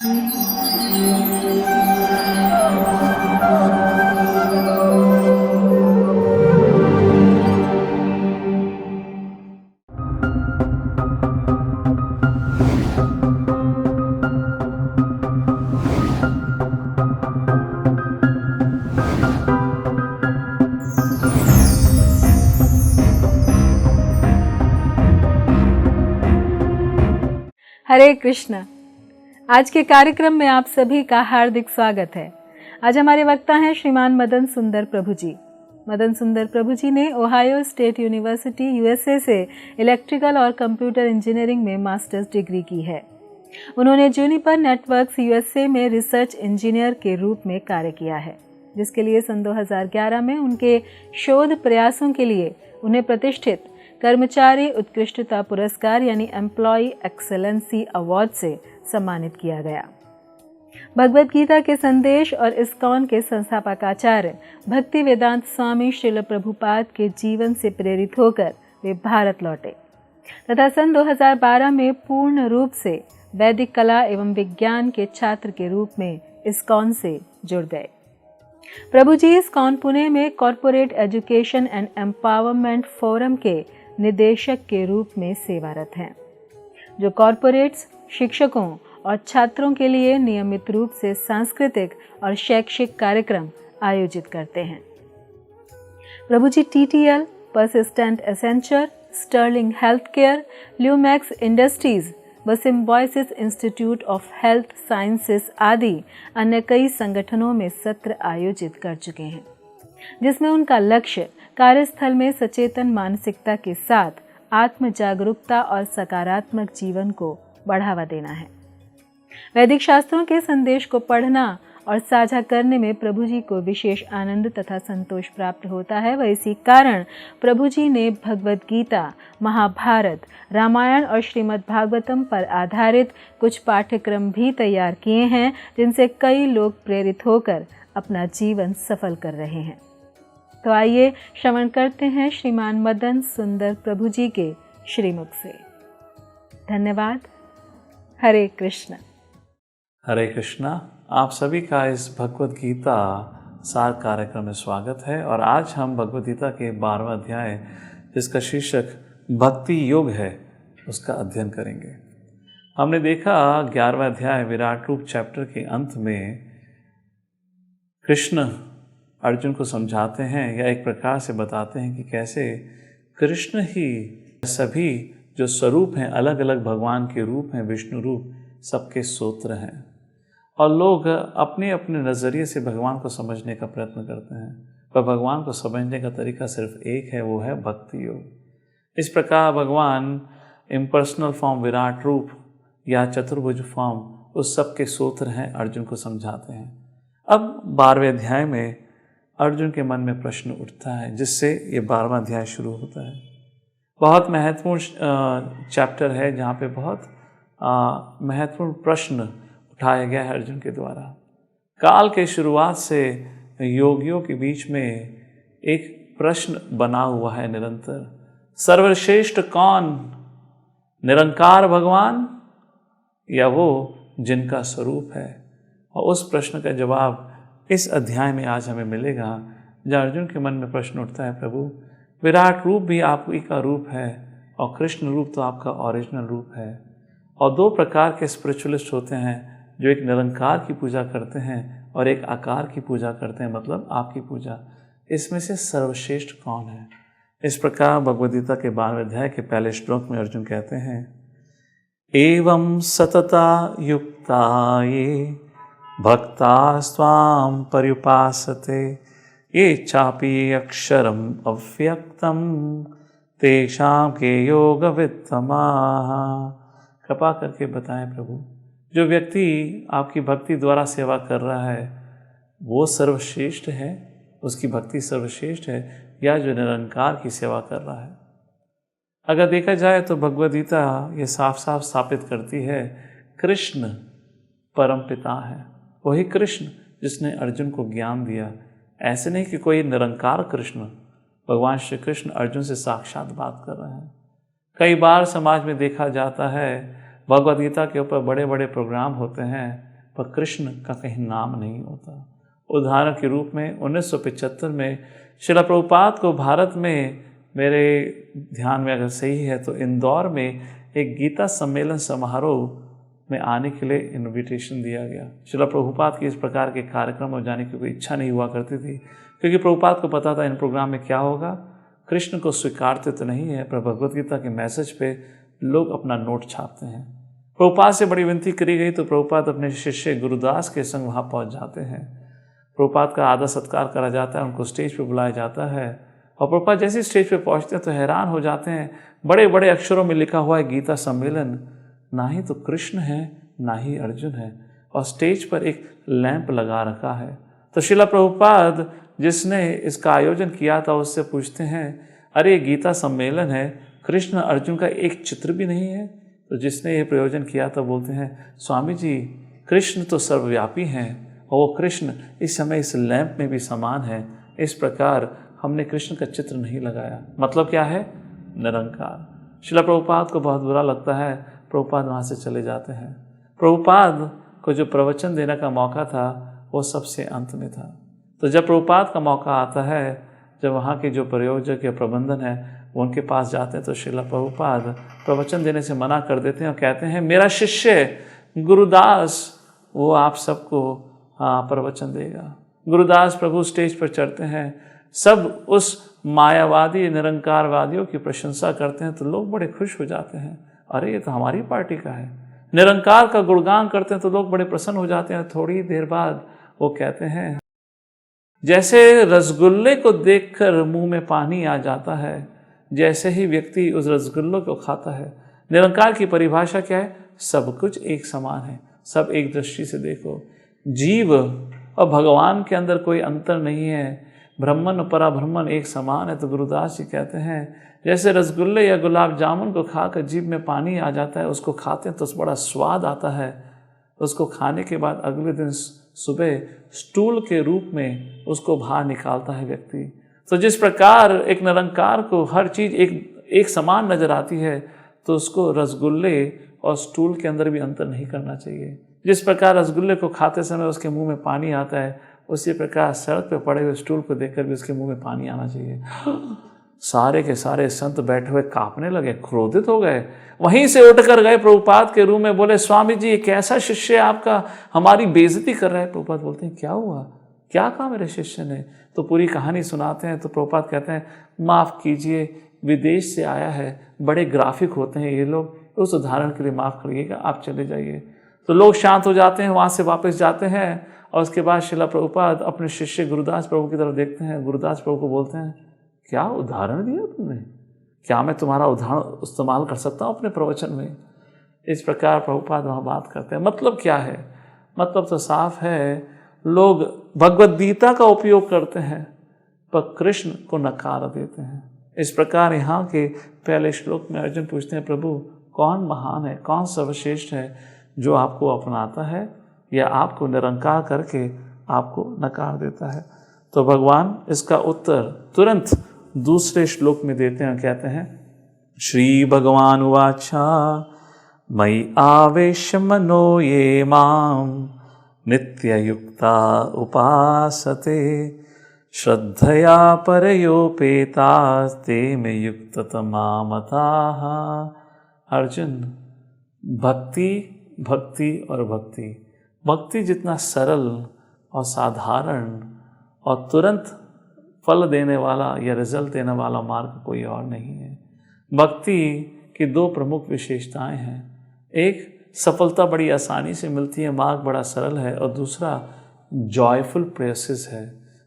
हरे कृष्ण। आज के कार्यक्रम में आप सभी का हार्दिक स्वागत है। आज हमारे वक्ता हैं श्रीमान मदन सुंदर प्रभु जी। मदन सुंदर प्रभु जी ने ओहायो स्टेट यूनिवर्सिटी यूएसए से इलेक्ट्रिकल और कंप्यूटर इंजीनियरिंग में मास्टर्स डिग्री की है। उन्होंने जूनिपर नेटवर्क्स यूएसए में रिसर्च इंजीनियर के रूप में कार्य किया है, जिसके लिए सन 2011 में उनके शोध प्रयासों के लिए उन्हें प्रतिष्ठित कर्मचारी उत्कृष्टता पुरस्कार यानी एम्प्लॉय एक्सेलेंसी अवार्ड से सम्मानित किया गया। भगवद गीता के संदेश और इस्कॉन के संस्थापक आचार्य भक्ति वेदांत स्वामी श्रील प्रभुपाद के जीवन से प्रेरित होकर वे भारत लौटे तथा सन 2012 में पूर्ण रूप से वैदिक कला एवं विज्ञान के छात्र के रूप में इस्कॉन से जुड़ गए। प्रभु जी इस्कॉन पुणे में corporate education and empowerment forum के निदेशक के रूप में सेवारत हैं, जो कॉरपोरेट्स, शिक्षकों और छात्रों के लिए नियमित रूप से सांस्कृतिक और शैक्षिक कार्यक्रम आयोजित करते हैं। Prabhu ji TTL, Persistent Accenture, Sterling Health Care, Lumax Industries व Symbiosis Institute of Health Sciences आदि अन्य कई संगठनों में सत्र आयोजित कर चुके हैं, जिसमें उनका लक्ष्य कार्यस्थल में सचेतन मानसिकता के साथ आत्म जागरूकता और सकारात्मक जीवन को बढ़ावा देना है। वैदिक शास्त्रों के संदेश को पढ़ना और साझा करने में प्रभु जी को विशेष आनंद तथा संतोष प्राप्त होता है। वह इसी कारण प्रभु जी ने भगवद गीता, महाभारत, रामायण और श्रीमद् भागवतम पर आधारित कुछ पाठ्यक्रम भी तैयार किए हैं, जिनसे कई लोग प्रेरित होकर अपना जीवन सफल कर रहे हैं। तो आइए श्रवण करते हैं श्रीमान मदन सुंदर प्रभु जी के श्रीमुख से। धन्यवाद। हरे कृष्ण। हरे कृष्णा। आप सभी का इस भगवद गीता सार कार्यक्रम में स्वागत है। और आज हम भगवद गीता के 12वां अध्याय, जिसका शीर्षक भक्ति योग है, उसका अध्ययन करेंगे। हमने देखा 11वां अध्याय विराट रूप चैप्टर के अंत में कृष्ण अर्जुन को समझाते हैं या एक प्रकार से बताते हैं कि कैसे कृष्ण ही सभी जो स्वरूप हैं, अलग अलग भगवान के रूप हैं, विष्णु रूप, सबके सूत्र हैं। और लोग अपने अपने नज़रिए से भगवान को समझने का प्रयत्न करते हैं, पर भगवान को समझने का तरीका सिर्फ एक है, वो है भक्ति योग। इस प्रकार भगवान इम्पर्सनल फॉर्म विराट रूप या चतुर्भुज फॉर्म, उस सब के सूत्र हैं, अर्जुन को समझाते हैं। अब 12वें अध्याय में अर्जुन के मन में प्रश्न उठता है, जिससे ये 12वां अध्याय शुरू होता है। बहुत महत्वपूर्ण चैप्टर है, जहाँ पे बहुत महत्वपूर्ण प्रश्न उठाया गया है अर्जुन के द्वारा। काल के शुरुआत से योगियों के बीच में एक प्रश्न बना हुआ है निरंतर, सर्वश्रेष्ठ कौन, निरंकार भगवान या वो जिनका स्वरूप है? और उस प्रश्न का जवाब इस अध्याय में आज हमें मिलेगा, जहाँ अर्जुन के मन में प्रश्न उठता है, प्रभु विराट रूप भी आप ही का रूप है और कृष्ण रूप तो आपका ओरिजिनल रूप है। और दो प्रकार के स्पिरिचुअलिस्ट होते हैं, जो एक निरंकार की पूजा करते हैं और एक आकार की पूजा करते हैं, मतलब आपकी पूजा। इसमें से सर्वश्रेष्ठ कौन है? इस प्रकार भगवद गीता के 12वें अध्याय के पहले श्लोक में अर्जुन कहते हैं, एवं सतता युक्ता ये भक्ता स्वाम पर्युपासते ये चापि अक्षरम अव्यक्तम तेषां के योग वित्तमाः। कृपा करके बताएं प्रभु, जो व्यक्ति आपकी भक्ति द्वारा सेवा कर रहा है वो सर्वश्रेष्ठ है, उसकी भक्ति सर्वश्रेष्ठ है, या जो निरंकार की सेवा कर रहा है? अगर देखा जाए तो भगवद गीता ये साफ साफ स्थापित करती है, कृष्ण परम पिता है। वही कृष्ण जिसने अर्जुन को ज्ञान दिया। ऐसे नहीं कि कोई निरंकार कृष्ण, भगवान श्री कृष्ण अर्जुन से साक्षात बात कर रहे हैं। कई बार समाज में देखा जाता है, भगवद गीता के ऊपर बड़े बड़े प्रोग्राम होते हैं, पर कृष्ण का कहीं नाम नहीं होता। उदाहरण के रूप में 1975 में श्रील प्रभुपाद को भारत में, मेरे ध्यान में अगर सही है तो इंदौर में एक गीता सम्मेलन समारोह में आने के लिए इनविटेशन दिया गया। श्रील प्रभुपाद की इस प्रकार के कार्यक्रम में जाने की कोई इच्छा नहीं हुआ करती थी, क्योंकि प्रभुपाद को पता था इन प्रोग्राम में क्या होगा। कृष्ण को स्वीकारते तो नहीं है, पर भगवद गीता के मैसेज पे लोग अपना नोट छापते हैं। प्रभुपाद से बड़ी विनती करी गई तो प्रभुपाद अपने शिष्य गुरुदास के संग वहाँ पहुँच जाते हैं। प्रभुपाद का आदर सत्कार करा जाता है, उनको स्टेज पे बुलाया जाता है, और प्रभुपाद जैसे स्टेज पे पहुँचते हैं तो हैरान हो जाते हैं। बड़े बड़े अक्षरों में लिखा हुआ है गीता सम्मेलन, ना ही तो कृष्ण है ना ही अर्जुन है, और स्टेज पर एक लैंप लगा रखा है। तो श्रील प्रभुपाद जिसने इसका आयोजन किया था उससे पूछते हैं, अरे गीता सम्मेलन है, कृष्ण अर्जुन का एक चित्र भी नहीं है? तो जिसने ये प्रयोजन किया था बोलते हैं, स्वामी जी कृष्ण तो सर्वव्यापी हैं, और वो कृष्ण इस समय इस लैंप में भी समान है। इस प्रकार हमने कृष्ण का चित्र नहीं लगाया। मतलब क्या है? निरंकार। श्रील प्रभुपाद को बहुत बुरा लगता है, प्रभुपाद वहाँ से चले जाते हैं। प्रभुपाद को जो प्रवचन देने का मौका था वो सबसे अंत में था। तो जब प्रभुपाद का मौका आता है, जब वहाँ के जो प्रयोजक या प्रबंधन है वो उनके पास जाते हैं, तो श्रील प्रभुपाद प्रवचन देने से मना कर देते हैं और कहते हैं, मेरा शिष्य गुरुदास वो आप सबको प्रवचन देगा। गुरुदास प्रभु स्टेज पर चढ़ते हैं, सब उस मायावादी निरंकारवादियों की प्रशंसा करते हैं तो लोग बड़े खुश हो जाते हैं, अरे ये तो हमारी पार्टी का है। निरंकार का गुणगान करते हैं तो लोग बड़े प्रसन्न हो जाते हैं। थोड़ी देर बाद वो कहते हैं, जैसे रसगुल्ले को देखकर मुंह में पानी आ जाता है, जैसे ही व्यक्ति उस रसगुल्ले को खाता है। निरंकार की परिभाषा क्या है? सब कुछ एक समान है, सब एक दृष्टि से देखो। जीव और भगवान के अंदर कोई अंतर नहीं है, ब्रह्मन पराब्रह्मन एक समान है। तो गुरुदास जी कहते हैं, जैसे रसगुल्ले या गुलाब जामुन को खाकर जीभ में पानी आ जाता है, उसको खाते हैं तो बड़ा स्वाद आता है, उसको खाने के बाद अगले दिन सुबह स्टूल के रूप में उसको बाहर निकालता है व्यक्ति। तो जिस प्रकार एक निरंकार को हर चीज़ एक समान नजर आती है, तो उसको रसगुल्ले और स्टूल के अंदर भी अंतर नहीं करना चाहिए। जिस प्रकार रसगुल्ले को खाते समय उसके मुंह में पानी आता है, उसी प्रकार सड़क पे पड़े हुए स्टूल को देखकर भी उसके मुंह में पानी आना चाहिए। सारे के सारे संत बैठे हुए कांपने लगे, क्रोधित हो गए। वहीं से उठकर गए प्रभुपाद के रूम में, बोले, स्वामी जी ये कैसा शिष्य है आपका, हमारी बेइज्जती कर रहा है। प्रभुपाद बोलते हैं, क्या हुआ, क्या कहा मेरे शिष्य ने? तो पूरी कहानी सुनाते हैं। तो प्रभुपाद कहते हैं, माफ़ कीजिए, विदेश से आया है, बड़े ग्राफिक होते हैं ये लोग, उस उदाहरण के लिए माफ़ करिएगा, आप चले जाइए। तो लोग शांत हो जाते हैं, वहाँ से वापस जाते हैं। और उसके बाद श्रील प्रभुपाद अपने शिष्य गुरुदास प्रभु की तरफ देखते हैं। गुरुदास प्रभु को बोलते हैं, क्या उदाहरण दिया तुमने, क्या मैं तुम्हारा उदाहरण इस्तेमाल कर सकता हूँ अपने प्रवचन में? इस प्रकार प्रभुपाद वहाँ बात करते हैं। मतलब क्या है? मतलब तो साफ है, लोग भगवद गीता का उपयोग करते हैं पर कृष्ण को नकार देते हैं। इस प्रकार यहाँ के पहले श्लोक में अर्जुन पूछते हैं, प्रभु कौन महान है, कौन सर्वश्रेष्ठ है, जो आपको अपनाता है या आपको निरंकार करके आपको नकार देता है? तो भगवान इसका उत्तर तुरंत दूसरे श्लोक में देते हैं, कहते हैं, श्री भगवान उवाचा मयि आवेश मनो ये माम नित्ययुक्ता उपासते श्रद्धया परयोपेता ते मे युक्ततमा मताः। अर्जुन, भक्ति भक्ति और भक्ति, भक्ति जितना सरल और साधारण और तुरंत फल देने वाला या रिजल्ट देने वाला मार्ग कोई और नहीं है। भक्ति की दो प्रमुख विशेषताएं हैं, एक सफलता बड़ी आसानी से मिलती है, मार्ग बड़ा सरल है, और दूसरा जॉयफुल प्रोसेस है।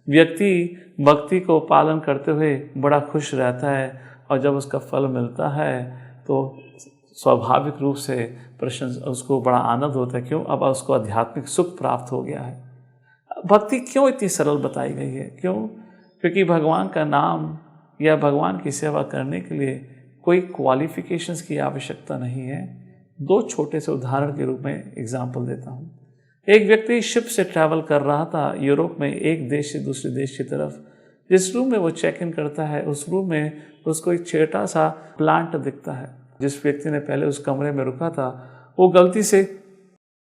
व्यक्ति भक्ति को पालन करते हुए बड़ा खुश रहता है, और जब उसका फल मिलता है तो स्वाभाविक रूप से प्रशंसा, उसको बड़ा आनंद होता है। क्यों? अब उसको आध्यात्मिक सुख प्राप्त हो गया है। भक्ति क्यों इतनी सरल बताई गई है? क्यों? क्योंकि भगवान का नाम या भगवान की सेवा करने के लिए कोई क्वालिफिकेशंस की आवश्यकता नहीं है। दो छोटे से उदाहरण के रूप में एग्जाम्पल देता हूँ। एक व्यक्ति शिप से ट्रैवल कर रहा था यूरोप में, एक देश से दूसरे देश की तरफ। जिस रूम में वो चेक इन करता है, उस रूम में उसको एक छोटा सा प्लांट दिखता है। जिस व्यक्ति ने पहले उस कमरे में रुका था, वो गलती से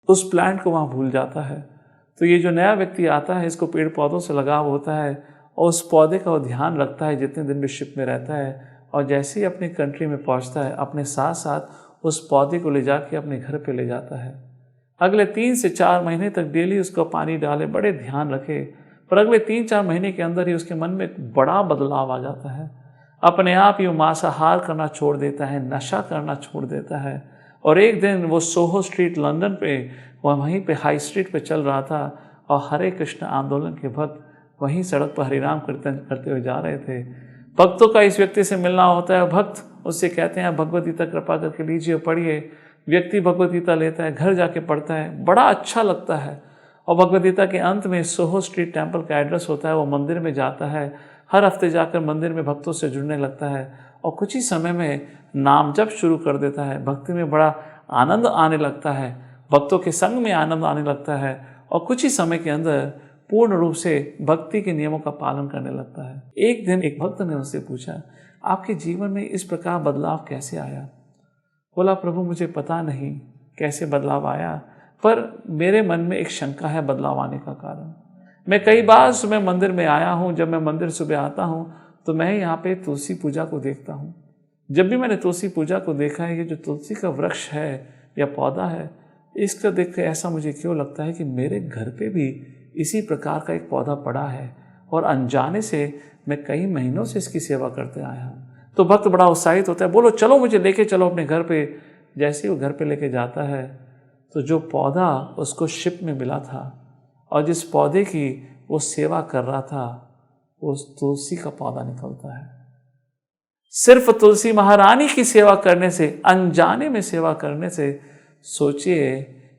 उस प्लांट को वहाँ भूल जाता है। तो ये जो नया व्यक्ति आता है, इसको पेड़ पौधों से लगाव होता है और उस पौधे का वो ध्यान रखता है जितने दिन भी शिप में रहता है, और जैसे ही अपनी कंट्री में पहुँचता है अपने साथ साथ उस पौधे को ले जाके अपने घर पे ले जाता है। अगले 3 से 4 महीने तक डेली उसको पानी डाले, बड़े ध्यान रखे, पर अगले 3-4 महीने के अंदर ही उसके मन में एक बड़ा बदलाव आ जाता है। अपने आप ही वो मांसाहार करना छोड़ देता है, नशा करना छोड़ देता है। और एक दिन वो सोहो स्ट्रीट लंदन पे, वहीं पे हाई स्ट्रीट पे चल रहा था और हरे कृष्ण आंदोलन के भक्त वहीं सड़क पर हरिनाम कीर्तन करते हुए जा रहे थे। भक्तों का इस व्यक्ति से मिलना होता है, भक्त उससे कहते हैं भगवद गीता कृपा करके लीजिए, पढ़िए। व्यक्ति भगवद गीता लेता है, घर जाके पढ़ता है, बड़ा अच्छा लगता है। और भगवद गीता के अंत में सोहो स्ट्रीट टेम्पल का एड्रेस होता है, वो मंदिर में जाता है, हर हफ्ते जाकर मंदिर में भक्तों से जुड़ने लगता है और कुछ ही समय में नाम जप शुरू कर देता है। भक्ति में बड़ा आनंद आने लगता है, भक्तों के संग में आनंद आने लगता है और कुछ ही समय के अंदर पूर्ण रूप से भक्ति के नियमों का पालन करने लगता है। एक दिन एक भक्त ने उससे पूछा, आपके जीवन में इस प्रकार बदलाव कैसे आया? बोला, प्रभु मुझे पता नहीं कैसे बदलाव आया, पर मेरे मन में एक शंका है बदलाव आने का कारण। मैं कई बार सुबह मंदिर में आया हूँ, जब मैं मंदिर सुबह आता हूँ तो मैं यहाँ पे तुलसी पूजा को देखता हूँ। जब भी मैंने तुलसी पूजा को देखा है, ये जो तुलसी का वृक्ष है या पौधा है, इसका देख के ऐसा मुझे क्यों लगता है कि मेरे घर पे भी इसी प्रकार का एक पौधा पड़ा है और अनजाने से मैं कई महीनों से इसकी सेवा करते आया हूँ। तो भक्त बड़ा उत्साहित होता है, बोलो चलो मुझे लेके चलो अपने घर पे। जैसे ही वो घर पे लेके जाता है तो जो पौधा उसको शिप में मिला था और जिस पौधे की वो सेवा कर रहा था, वो तुलसी का पौधा निकलता है। सिर्फ तुलसी महारानी की सेवा करने से, अनजाने में सेवा करने से, सोचिए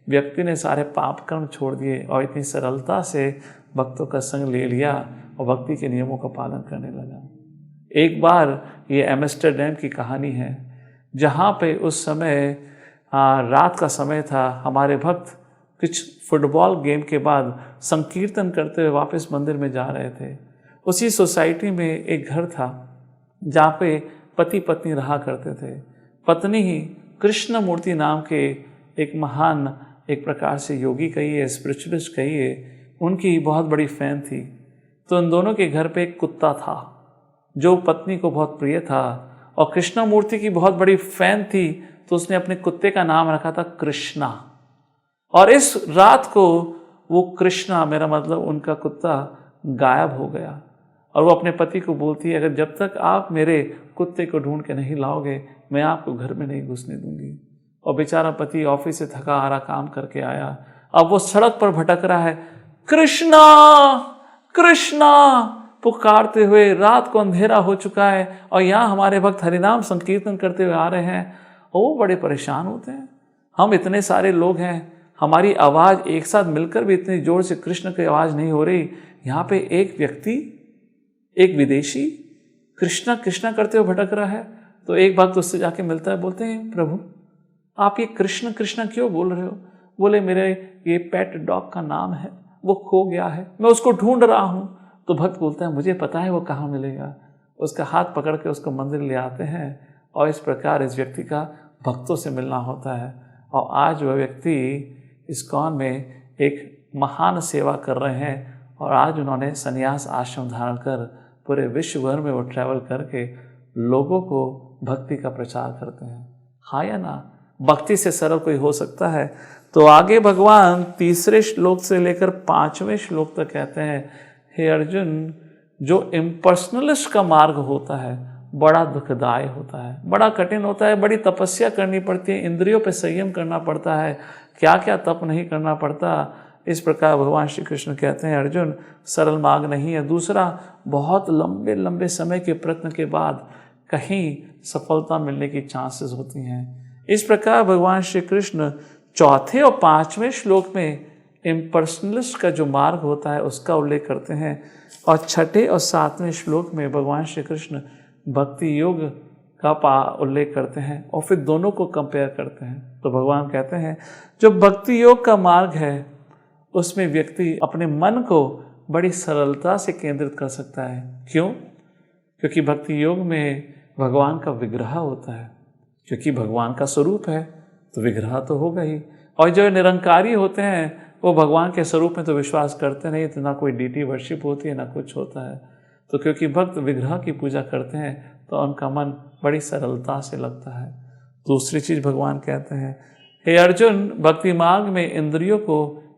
व्यक्ति ने सारे पाप कर्म छोड़ दिए और इतनी सरलता से भक्तों का संग ले लिया और भक्ति के नियमों का पालन करने लगा। एक बार ये एम्स्टर्डम की कहानी है, जहाँ पे उस समय रात का समय था। हमारे भक्त कुछ फुटबॉल गेम के बाद संकीर्तन करते हुए वापस मंदिर में जा रहे थे। उसी सोसाइटी में एक घर था जहाँ पे पति पत्नी रहा करते थे। पत्नी ही कृष्ण मूर्ति नाम के एक महान, एक प्रकार से योगी कहिए, स्पिरिचुअलिस्ट कहिए, उनकी बहुत बड़ी फैन थी। तो उन दोनों के घर पे एक कुत्ता था जो पत्नी को बहुत प्रिय था और कृष्णा मूर्ति की बहुत बड़ी फैन थी, तो उसने अपने कुत्ते का नाम रखा था कृष्णा। और इस रात को वो कृष्णा, मेरा मतलब उनका कुत्ता, गायब हो गया और वो अपने पति को बोलती है, अगर जब तक आप मेरे कुत्ते को ढूंढ के नहीं लाओगे मैं आपको घर में नहीं घुसने दूंगी। और बेचारा पति ऑफिस से थका हारा काम करके आया, अब वो सड़क पर भटक रहा है, कृष्णा कृष्णा पुकारते हुए। रात को अंधेरा हो चुका है और यहाँ हमारे भक्त हरिनाम संकीर्तन करते हुए आ रहे हैं और वो बड़े परेशान होते हैं। हम इतने सारे लोग हैं, हमारी आवाज़ एक साथ मिलकर भी इतनी जोर से कृष्ण की आवाज़ नहीं हो रही। यहाँ पे एक व्यक्ति, एक विदेशी कृष्णा कृष्णा करते हुए भटक रहा है। तो एक भक्त उससे जाके मिलता है, बोलते हैं प्रभु आप ये कृष्ण कृष्ण क्यों बोल रहे हो? बोले मेरे ये पेट डॉग का नाम है, वो खो गया है, मैं उसको ढूंढ रहा हूँ। तो भक्त बोलता है मुझे पता है वो कहाँ मिलेगा। उसका हाथ पकड़ के उसको मंदिर ले आते हैं और इस प्रकार इस व्यक्ति का भक्तों से मिलना होता है। और आज वह व्यक्ति इस्कॉन में एक महान सेवा कर रहे हैं और आज उन्होंने संन्यास आश्रम धारण कर पूरे विश्व भर में वो ट्रैवल करके लोगों को भक्ति का प्रचार करते हैं। हाँ या ना? भक्ति से सरल कोई हो सकता है? तो आगे भगवान 3 श्लोक से लेकर 5वें श्लोक तक कहते हैं, हे अर्जुन, जो इम्पर्सनलिस्ट का मार्ग होता है बड़ा दुखदायी होता है, बड़ा कठिन होता है, बड़ी तपस्या करनी पड़ती है, इंद्रियों पे संयम करना पड़ता है, क्या क्या तप नहीं करना पड़ता। इस प्रकार भगवान श्री कृष्ण कहते हैं अर्जुन, सरल मार्ग नहीं है। दूसरा, बहुत लंबे लंबे समय के प्रयत्न के बाद कहीं सफलता मिलने की चांसेस होती हैं। इस प्रकार भगवान श्री कृष्ण 4 और 5वें श्लोक में इम्पर्सनलिस्ट का जो मार्ग होता है उसका उल्लेख करते हैं और 6 और 7वें श्लोक में भगवान श्री कृष्ण भक्ति योग का उल्लेख करते हैं और फिर दोनों को कंपेयर करते हैं। तो भगवान कहते हैं जो भक्ति योग का मार्ग है उसमें व्यक्ति अपने मन को बड़ी सरलता से केंद्रित कर सकता है। क्यों? क्योंकि भक्ति योग में भगवान का विग्रह होता है, क्योंकि भगवान का स्वरूप है तो विग्रह तो होगा ही। और जो निरंकारी होते हैं वो भगवान के स्वरूप में तो विश्वास करते नहीं, तो ना कोई डीटी वर्शिप होती है ना कुछ होता है। तो क्योंकि भक्त विग्रह की पूजा करते हैं तो उनका मन बड़ी सरलता से लगता है। दूसरी चीज भगवान कहते हैं, हे अर्जुन, भक्ति मार्ग में इंद्रियों को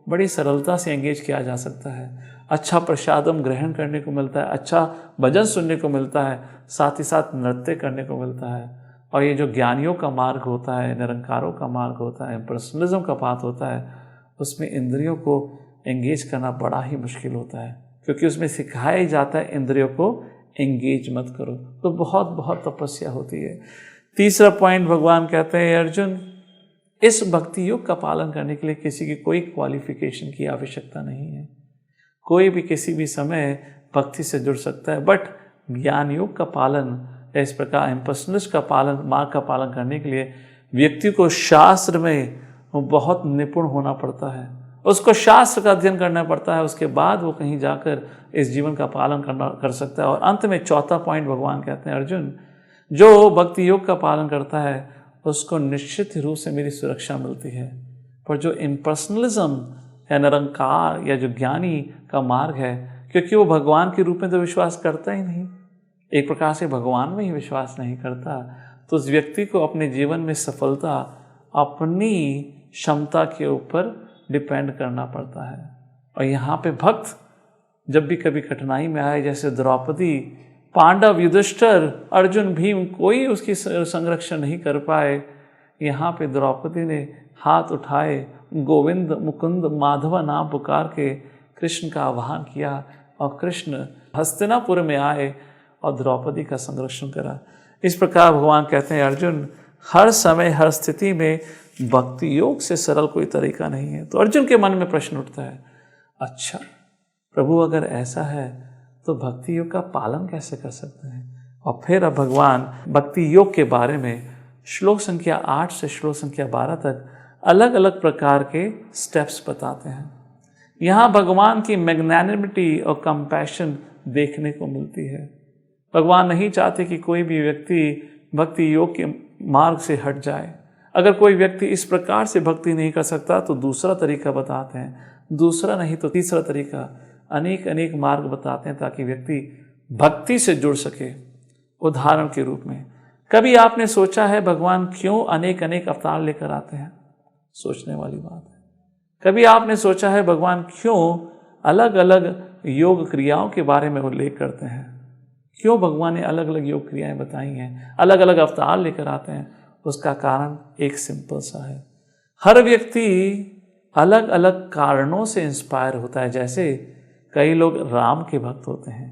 बड़ी सरलता से एंगेज किया जा सकता है। अच्छा प्रसादम ग्रहण करने को मिलता है, अच्छा भजन सुनने को मिलता है, साथ ही साथ नृत्य करने को मिलता है। और ये जो ज्ञानियों का मार्ग होता है, निरंकारों का मार्ग होता है, पर्सनलिज्म का पाथ होता है, उसमें इंद्रियों को एंगेज करना बड़ा ही मुश्किल होता है, क्योंकि उसमें सिखाया ही जाता है इंद्रियों को एंगेज मत करो। तो बहुत बहुत तपस्या होती है। तीसरा पॉइंट भगवान कहते हैं, अर्जुन, इस भक्ति योग का पालन करने के लिए किसी की कोई क्वालिफिकेशन की आवश्यकता नहीं है। कोई भी किसी भी समय भक्ति से जुड़ सकता है, बट ज्ञान योग का पालन, इस प्रकार इम्पर्सनलिस्ट का पालन, मार्ग का पालन करने के लिए व्यक्ति को शास्त्र में बहुत निपुण होना पड़ता है। उसको शास्त्र का अध्ययन करना पड़ता है, उसके बाद वो कहीं जाकर इस जीवन का पालन कर सकता है। और अंत में चौथा पॉइंट भगवान कहते हैं, अर्जुन, जो भक्ति योग का पालन करता है उसको निश्चित रूप से मेरी सुरक्षा मिलती है। पर जो इम्पर्सनलिज्म या निरंकार या जो ज्ञानी का मार्ग है, क्योंकि वो भगवान के रूप में तो विश्वास करता ही नहीं, एक प्रकार से भगवान में ही विश्वास नहीं करता, तो उस व्यक्ति को अपने जीवन में सफलता अपनी क्षमता के ऊपर डिपेंड करना पड़ता है। और यहाँ पे भक्त जब भी कभी कठिनाई में आए, जैसे द्रौपदी, पांडव, युधिष्ठिर, अर्जुन, भीम, कोई उसकी संरक्षण नहीं कर पाए, यहाँ पे द्रौपदी ने हाथ उठाए, गोविंद, मुकुंद, माधव नाम पुकार के कृष्ण का आह्वान किया और कृष्ण हस्तिनापुर में आए और द्रौपदी का संरक्षण करा। इस प्रकार भगवान कहते हैं, अर्जुन, हर समय हर स्थिति में भक्ति योग से सरल कोई तरीका नहीं है। तो अर्जुन के मन में प्रश्न उठता है, अच्छा प्रभु, अगर ऐसा है तो भक्ति योग का पालन कैसे कर सकते हैं? और फिर अब भगवान भक्ति योग के बारे में श्लोक संख्या 8 से श्लोक संख्या 12 तक अलग अलग प्रकार के स्टेप्स बताते हैं। यहाँ भगवान की मैग्नेनिमिटी और कंपैशन देखने को मिलती है। भगवान नहीं चाहते कि कोई भी व्यक्ति भक्ति योग के मार्ग से हट जाए। अगर कोई व्यक्ति इस प्रकार से भक्ति नहीं कर सकता तो दूसरा तरीका बताते हैं, दूसरा नहीं तो तीसरा तरीका, अनेक अनेक मार्ग बताते हैं ताकि व्यक्ति भक्ति से जुड़ सके। उदाहरण के रूप में, कभी आपने सोचा है भगवान क्यों अनेक अनेक अवतार लेकर आते हैं? सोचने वाली बात है। कभी आपने सोचा है भगवान क्यों अलग अलग योग क्रियाओं के बारे में उल्लेख करते हैं? क्यों भगवान ने अलग अलग योग क्रियाएं बताई हैं, अलग अलग अवतार लेकर आते हैं? उसका कारण एक सिंपल सा है, हर व्यक्ति अलग अलग कारणों से इंस्पायर होता है। जैसे कई लोग राम के भक्त होते हैं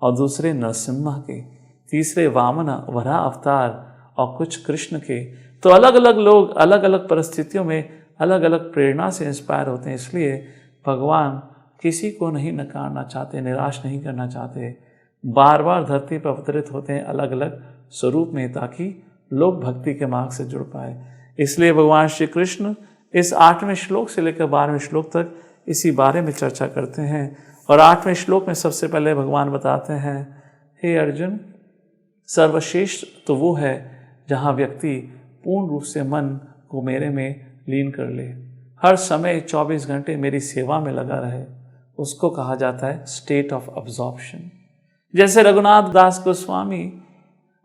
और दूसरे नरसिम्हा के, तीसरे वामन वराह अवतार और कुछ कृष्ण के। तो अलग अलग लोग अलग अलग परिस्थितियों में अलग अलग प्रेरणा से इंस्पायर होते हैं। इसलिए भगवान किसी को नहीं नकारना चाहते, निराश नहीं करना चाहते, बार बार धरती पर अवतरित होते हैं अलग अलग स्वरूप में, ताकि लोग भक्ति के मार्ग से जुड़ पाए। इसलिए भगवान श्री कृष्ण इस 8वें श्लोक से लेकर 12वें श्लोक तक इसी बारे में चर्चा करते हैं। और 8वें श्लोक में सबसे पहले भगवान बताते हैं, हे अर्जुन, सर्वश्रेष्ठ तो वो है जहाँ व्यक्ति पूर्ण रूप से मन को मेरे में लीन कर ले, हर समय 24 घंटे मेरी सेवा में लगा रहे, उसको कहा जाता है स्टेट ऑफ अब्जॉर्प्शन। जैसे रघुनाथ दास गोस्वामी,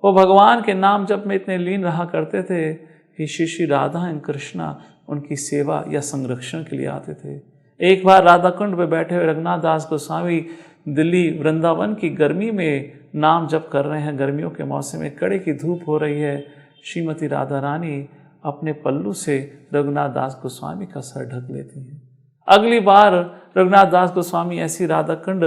वो भगवान के नाम जप में इतने लीन रहा करते थे कि श्री राधा एवं कृष्णा उनकी सेवा या संरक्षण के लिए आते थे। एक बार राधा कुंड में बैठे हुए रघुनाथ दास गोस्वामी दिल्ली वृंदावन की गर्मी में नाम जप कर रहे हैं। गर्मियों के मौसम में कड़े की धूप हो रही है। श्रीमती राधा रानी अपने पल्लू से रघुनाथ दास गोस्वामी का सर ढक लेती हैं। अगली बार रघुनाथ दास गोस्वामी ऐसी राधा कुंड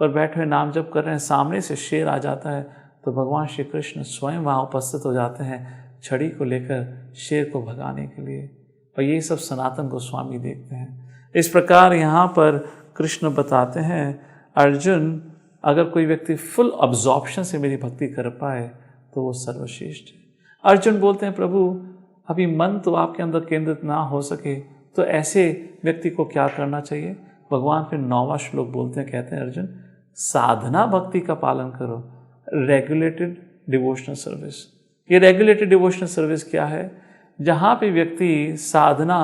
पर बैठे हुए नाम जप कर रहे हैं, सामने से शेर आ जाता है तो भगवान श्री कृष्ण स्वयं वहाँ उपस्थित हो जाते हैं छड़ी को लेकर शेर को भगाने के लिए। और ये सब सनातन गोस्वामी देखते हैं। इस प्रकार यहाँ पर कृष्ण बताते हैं, अर्जुन, अगर कोई व्यक्ति फुल अब्जॉर्प्शन से मेरी भक्ति कर पाए तो वो सर्वश्रेष्ठ है। अर्जुन बोलते हैं, प्रभु अभी मन तो आपके अंदर केंद्रित ना हो सके तो ऐसे व्यक्ति को क्या करना चाहिए? भगवान फिर 9वां श्लोक बोलते हैं, कहते हैं, अर्जुन, साधना भक्ति का पालन करो, रेगुलेटेड डिवोशनल सर्विस। ये रेगुलेटेड डिवोशनल सर्विस क्या है? जहाँ पे व्यक्ति साधना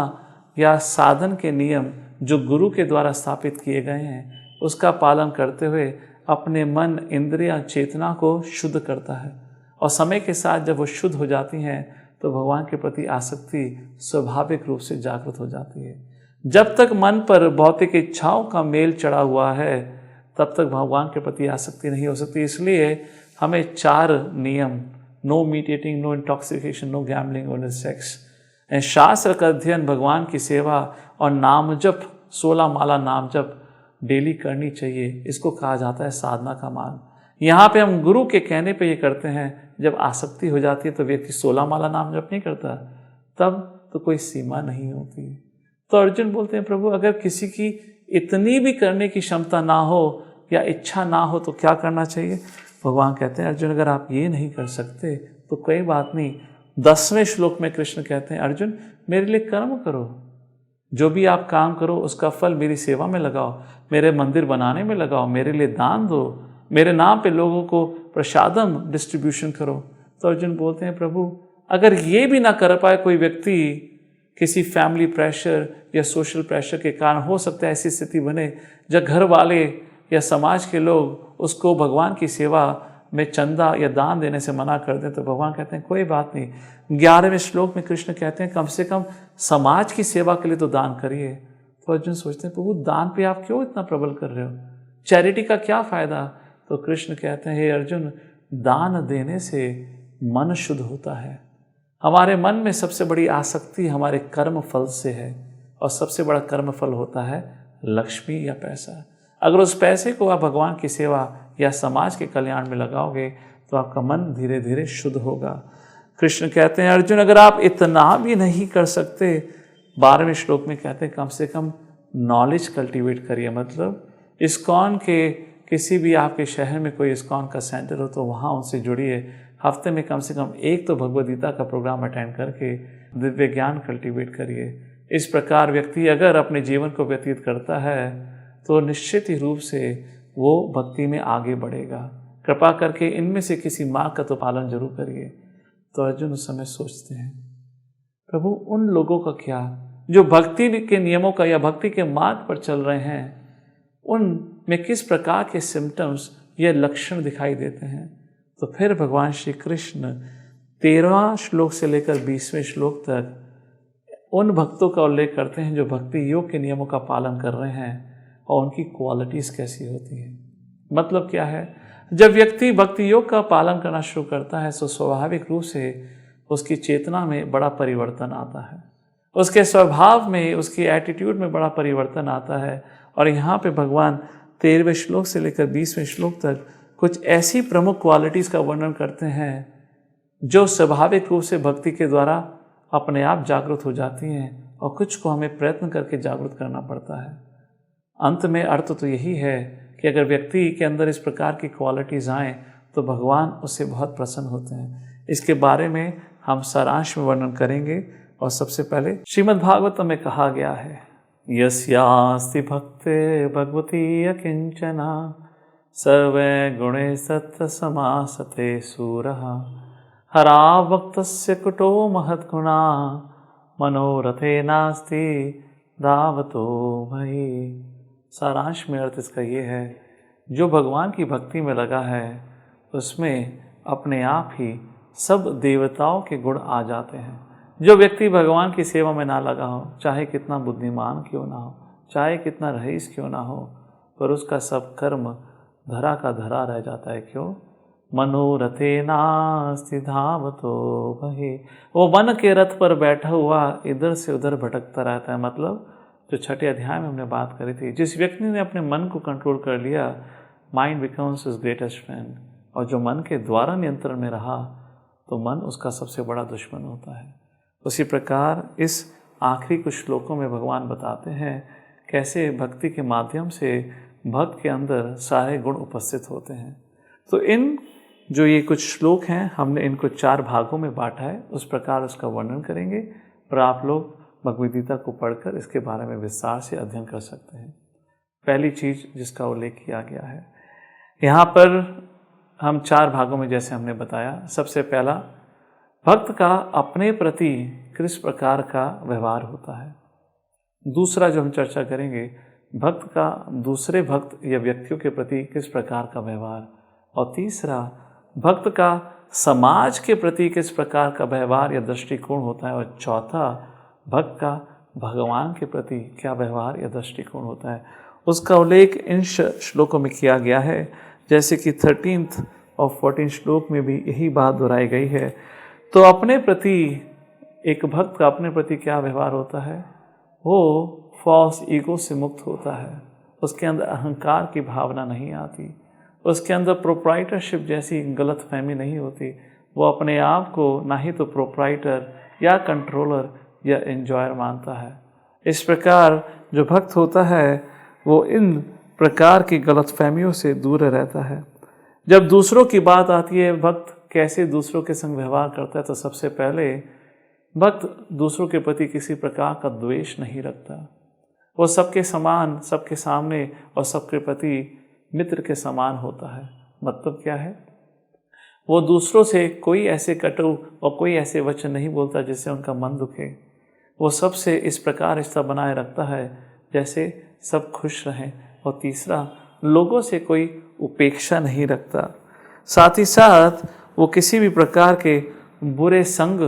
या साधन के नियम जो गुरु के द्वारा स्थापित किए गए हैं उसका पालन करते हुए अपने मन, इंद्रिय, चेतना को शुद्ध करता है। और समय के साथ जब वो शुद्ध हो जाती हैं तो भगवान के प्रति आसक्ति स्वाभाविक रूप से जागृत हो जाती है। जब तक मन पर भौतिक इच्छाओं का मेल चढ़ा हुआ है तब तक भगवान के प्रति आसक्ति नहीं हो सकती। इसलिए हमें 4 नियम, no meat eating, no intoxication, no gambling और नो सेक्स, शास्त्र का अध्ययन, भगवान की सेवा और नाम जप, 16 माला नाम जप डेली करनी चाहिए। इसको कहा जाता है साधना का मार्ग। यहाँ पे हम गुरु के कहने पे ये करते हैं। जब आसक्ति हो जाती है तो व्यक्ति 16 माला नाम जप नहीं करता, तब तो कोई सीमा नहीं होती। तो अर्जुन बोलते हैं, प्रभु अगर किसी की इतनी भी करने की क्षमता ना हो या इच्छा ना हो तो क्या करना चाहिए? भगवान कहते हैं, अर्जुन अगर आप ये नहीं कर सकते तो कोई बात नहीं। 10वें श्लोक में कृष्ण कहते हैं, अर्जुन मेरे लिए कर्म करो, जो भी आप काम करो उसका फल मेरी सेवा में लगाओ, मेरे मंदिर बनाने में लगाओ, मेरे लिए दान दो, मेरे नाम पे लोगों को प्रसादम डिस्ट्रीब्यूशन करो। तो अर्जुन बोलते हैं, प्रभु अगर ये भी ना कर पाए कोई व्यक्ति, किसी फैमिली प्रेशर या सोशल प्रेशर के कारण हो सकता है ऐसी स्थिति बने जब घर वाले या समाज के लोग उसको भगवान की सेवा में चंदा या दान देने से मना कर दें, तो भगवान कहते हैं कोई बात नहीं। 11वें श्लोक में कृष्ण कहते हैं, कम से कम समाज की सेवा के लिए तो दान करिए। तो अर्जुन सोचते हैं, प्रभु दान पे आप क्यों इतना प्रबल कर रहे हो? चैरिटी का क्या फायदा? तो कृष्ण कहते हैं, हे अर्जुन, दान देने से मन शुद्ध होता है। हमारे मन में सबसे बड़ी आसक्ति हमारे कर्म फल से है, और सबसे बड़ा कर्म फल होता है लक्ष्मी या पैसा। अगर उस पैसे को आप भगवान की सेवा या समाज के कल्याण में लगाओगे तो आपका मन धीरे धीरे शुद्ध होगा। कृष्ण कहते हैं, अर्जुन अगर आप इतना भी नहीं कर सकते, 12वें श्लोक में कहते हैं कम से कम नॉलेज कल्टीवेट करिए। मतलब इस्कॉन के किसी भी आपके शहर में कोई इस्कॉन का सेंटर हो तो वहाँ उनसे जुड़िए। हफ्ते में कम से कम एक तो भगवद गीता का प्रोग्राम अटेंड करके दिव्य ज्ञान कल्टीवेट करिए। इस प्रकार व्यक्ति अगर अपने जीवन को व्यतीत करता है तो निश्चित ही रूप से वो भक्ति में आगे बढ़ेगा। कृपा करके इनमें से किसी मार्ग का तो पालन जरूर करिए। तो अर्जुन उस समय सोचते हैं, प्रभु उन लोगों का क्या जो भक्ति के नियमों का या भक्ति के मार्ग पर चल रहे हैं, उनमें किस प्रकार के सिम्टम्स या लक्षण दिखाई देते हैं? तो फिर भगवान श्री कृष्ण 13वां श्लोक से लेकर 20वें श्लोक तक उन भक्तों का उल्लेख करते हैं जो भक्ति योग के नियमों का पालन कर रहे हैं और उनकी क्वालिटीज़ कैसी होती हैं। मतलब क्या है? जब व्यक्ति भक्ति योग का पालन करना शुरू करता है तो स्वाभाविक रूप से उसकी चेतना में बड़ा परिवर्तन आता है, उसके स्वभाव में, उसकी एटीट्यूड में बड़ा परिवर्तन आता है। और यहाँ पे भगवान 13वें श्लोक से लेकर 20वें श्लोक तक कुछ ऐसी प्रमुख क्वालिटीज़ का वर्णन करते हैं जो स्वाभाविक रूप से भक्ति के द्वारा अपने आप जागृत हो जाती हैं, और कुछ को हमें प्रयत्न करके जागृत करना पड़ता है। अंत में अर्थ तो यही है कि अगर व्यक्ति के अंदर इस प्रकार की क्वालिटीज़ आएँ तो भगवान उससे बहुत प्रसन्न होते हैं। इसके बारे में हम सारांश में वर्णन करेंगे। और सबसे पहले श्रीमद् भागवतम में कहा गया है, यस्यास्ति भक्ते भगवती अकिंचना सर्वे गुणे सत्य समासते सूरः हरा भक्तस्य कुटो महद्गुणा मनोरथे नास्ति धावतो भयी। सारांश में अर्थ इसका ये है, जो भगवान की भक्ति में लगा है उसमें अपने आप ही सब देवताओं के गुण आ जाते हैं। जो व्यक्ति भगवान की सेवा में ना लगा हो, चाहे कितना बुद्धिमान क्यों ना हो, चाहे कितना रईस क्यों ना हो, पर उसका सब कर्म धरा का धरा रह जाता है। क्यों? मनोरथे नास्ति धावतो भयी। वो मन के रथ पर बैठा हुआ इधर से उधर भटकता रहता है। मतलब जो 6ठे अध्याय में हमने बात करी थी, जिस व्यक्ति ने अपने मन को कंट्रोल कर लिया, mind becomes his greatest friend. और जो मन के द्वारा नियंत्रण में रहा तो मन उसका सबसे बड़ा दुश्मन होता है। उसी प्रकार इस आखिरी कुछ श्लोकों में भगवान बताते हैं कैसे भक्ति के माध्यम से भक्त के अंदर सारे गुण उपस्थित होते हैं। तो इन जो ये कुछ श्लोक हैं, हमने इनको 4 भागों में बांटा है, उस प्रकार उसका वर्णन करेंगे और आप लोग भगवद गीता को पढ़कर इसके बारे में विस्तार से अध्ययन कर सकते हैं। पहली चीज़ जिसका उल्लेख किया गया है यहाँ पर, हम 4 भागों में जैसे हमने बताया। सबसे पहला, भक्त का अपने प्रति किस प्रकार का व्यवहार होता है। दूसरा जो हम चर्चा करेंगे, भक्त का दूसरे भक्त या व्यक्तियों के प्रति किस प्रकार का व्यवहार, और तीसरा भक्त का समाज के प्रति किस प्रकार का व्यवहार या दृष्टिकोण होता है, और चौथा भक्त का भगवान के प्रति क्या व्यवहार या दृष्टिकोण होता है। उसका उल्लेख इन श्लोकों में किया गया है, जैसे कि 13 और 14 श्लोक में भी यही बात दोहराई गई है। तो अपने प्रति, एक भक्त का अपने प्रति क्या व्यवहार होता है, वो फॉल्स ईगो से मुक्त होता है, उसके अंदर अहंकार की भावना नहीं आती, उसके अंदर प्रोप्राइटरशिप जैसी गलत फहमी नहीं होती। वो अपने आप को ना ही तो प्रोप्राइटर या कंट्रोलर या एंजॉयर मानता है। इस प्रकार जो भक्त होता है वो इन प्रकार की गलत फहमियों से दूर रहता है। जब दूसरों की बात आती है, भक्त कैसे दूसरों के संग व्यवहार करता है, तो सबसे पहले भक्त दूसरों के प्रति किसी प्रकार का द्वेष नहीं रखता। वो सबके समान, सबके सामने और सबके प्रति मित्र के समान होता है। मतलब क्या है, वो दूसरों से कोई ऐसे कटु और कोई ऐसे वचन नहीं बोलता जिससे उनका मन दुखे। वो सबसे इस प्रकार रिश्ता बनाए रखता है जैसे सब खुश रहें। और तीसरा, लोगों से कोई उपेक्षा नहीं रखता। साथ ही साथ वो किसी भी प्रकार के बुरे संग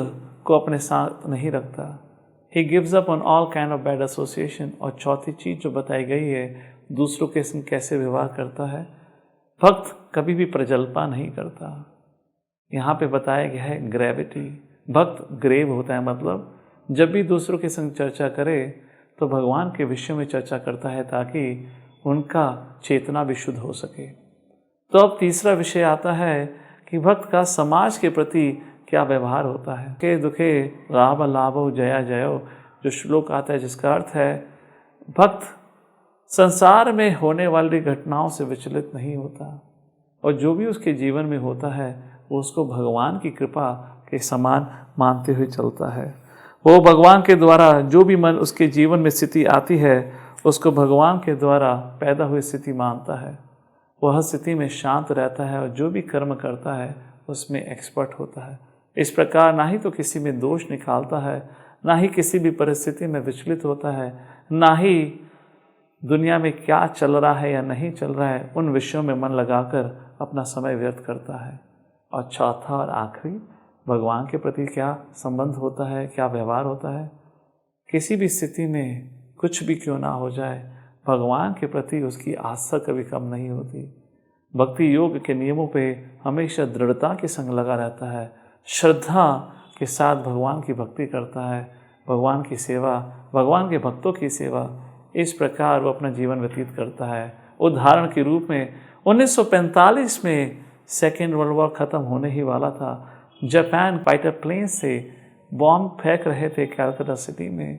को अपने साथ नहीं रखता। He gives up on all kind of bad association। और चौथी चीज़ जो बताई गई है, दूसरों के संग कैसे व्यवहार करता है, भक्त कभी भी प्रजल्पा नहीं करता। यहाँ पे बताया गया है ग्रेविटी। भक्त ग्रेव होता है, मतलब जब भी दूसरों के संग चर्चा करे तो भगवान के विषय में चर्चा करता है ताकि उनका चेतना भी शुद्ध हो सके। तो अब तीसरा विषय आता है कि भक्त का समाज के प्रति क्या व्यवहार होता है। के दुखे लाभ लाभो जया जयो जो श्लोक आता है, जिसका अर्थ है भक्त संसार में होने वाली घटनाओं से विचलित नहीं होता, और जो भी उसके जीवन में होता है वो उसको भगवान की कृपा के समान मानते हुए चलता है। वो भगवान के द्वारा जो भी मन उसके जीवन में स्थिति आती है उसको भगवान के द्वारा पैदा हुई स्थिति मानता है। वह स्थिति में शांत रहता है और जो भी कर्म करता है उसमें एक्सपर्ट होता है। इस प्रकार ना ही तो किसी में दोष निकालता है, ना ही किसी भी परिस्थिति में विचलित होता है, ना ही दुनिया में क्या चल रहा है या नहीं चल रहा है उन विषयों में मन लगाकर अपना समय व्यर्थ करता है। और चौथा और आखिरी, भगवान के प्रति क्या संबंध होता है, क्या व्यवहार होता है। किसी भी स्थिति में कुछ भी क्यों ना हो जाए, भगवान के प्रति उसकी आस्था कभी कम नहीं होती। भक्ति योग के नियमों पे हमेशा दृढ़ता के संग लगा रहता है, श्रद्धा के साथ भगवान की भक्ति करता है, भगवान की सेवा, भगवान के भक्तों की सेवा, इस प्रकार वो अपना जीवन व्यतीत करता है। उदाहरण के रूप में 1945 में सेकेंड वर्ल्ड वॉर ख़त्म होने ही वाला था। जापान फाइटर प्लेन से बॉम्ब फेंक रहे थे कलकत्ता सिटी में,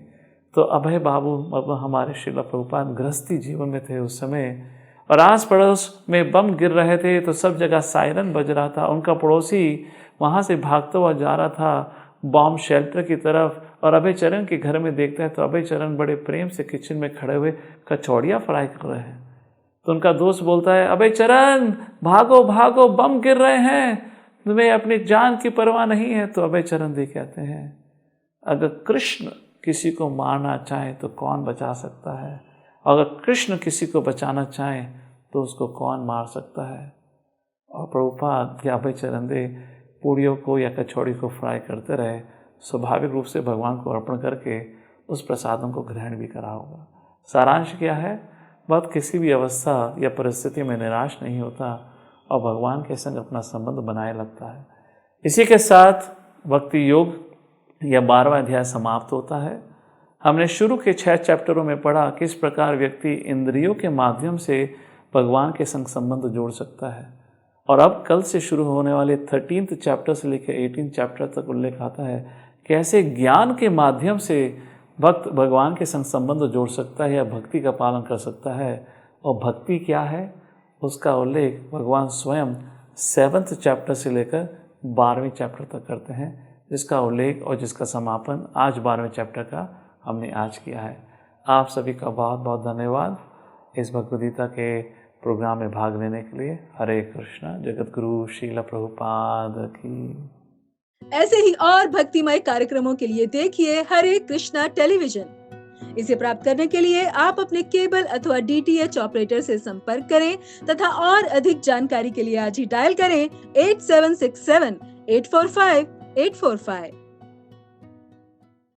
तो अभय बाबू मतलब हमारे श्रील प्रभुपाद गृहस्थी जीवन में थे उस समय, और आस पड़ोस में बम गिर रहे थे तो सब जगह सायरन बज रहा था। उनका पड़ोसी वहाँ से भागता हुआ जा रहा था बॉम्ब शेल्टर की तरफ, और अभय चरण के घर में देखता है तो अभय चरण बड़े प्रेम से किचन में खड़े हुए कचौड़ियाँ फ्राई कर रहे हैं। तो उनका दोस्त बोलता है, अभय चरण भागो भागो, बम गिर रहे हैं, तुम्हें अपनी जान की परवाह नहीं है। तो अभय चरण देख कहते हैं, अगर कृष्ण किसी को मारना चाहे तो कौन बचा सकता है, अगर कृष्ण किसी को बचाना चाहे तो उसको कौन मार सकता है। और प्रभुपाद या अभय चरण दे पूड़ियों को या कचौड़ी को फ्राई करते रहे, स्वाभाविक रूप से भगवान को अर्पण करके उस प्रसादों को ग्रहण भी करा होगा। सारांश क्या है, बहुत किसी भी अवस्था या परिस्थिति में निराश नहीं होता और भगवान के संग अपना संबंध बनाए लगता है। इसी के साथ भक्ति योग या 12वां अध्याय समाप्त होता है। हमने शुरू के 6 चैप्टरों में पढ़ा किस प्रकार व्यक्ति इंद्रियों के माध्यम से भगवान के संग संबंध जोड़ सकता है, और अब कल से शुरू होने वाले 13th चैप्टर से लेकर 18th चैप्टर तक उल्लेख आता है कैसे ज्ञान के माध्यम से भक्त भगवान के संग संबंध जोड़ सकता है या भक्ति का पालन कर सकता है। और भक्ति क्या है उसका उल्लेख भगवान स्वयं 7th चैप्टर से लेकर 12वें चैप्टर तक करते हैं, जिसका उल्लेख और जिसका समापन आज 12वें चैप्टर का हमने आज किया है। आप सभी का बहुत बहुत धन्यवाद इस भगवद्गीता के प्रोग्राम में भाग लेने के लिए। हरे कृष्णा। जगत गुरु श्रील प्रभुपाद की। ऐसे ही और भक्तिमय कार्यक्रमों के लिए देखिए हरे कृष्णा टेलीविजन। इसे प्राप्त करने के लिए आप अपने केबल अथवा DTH ऑपरेटर से संपर्क करें तथा और अधिक जानकारी के लिए आज ही डायल करें 8767 845 845।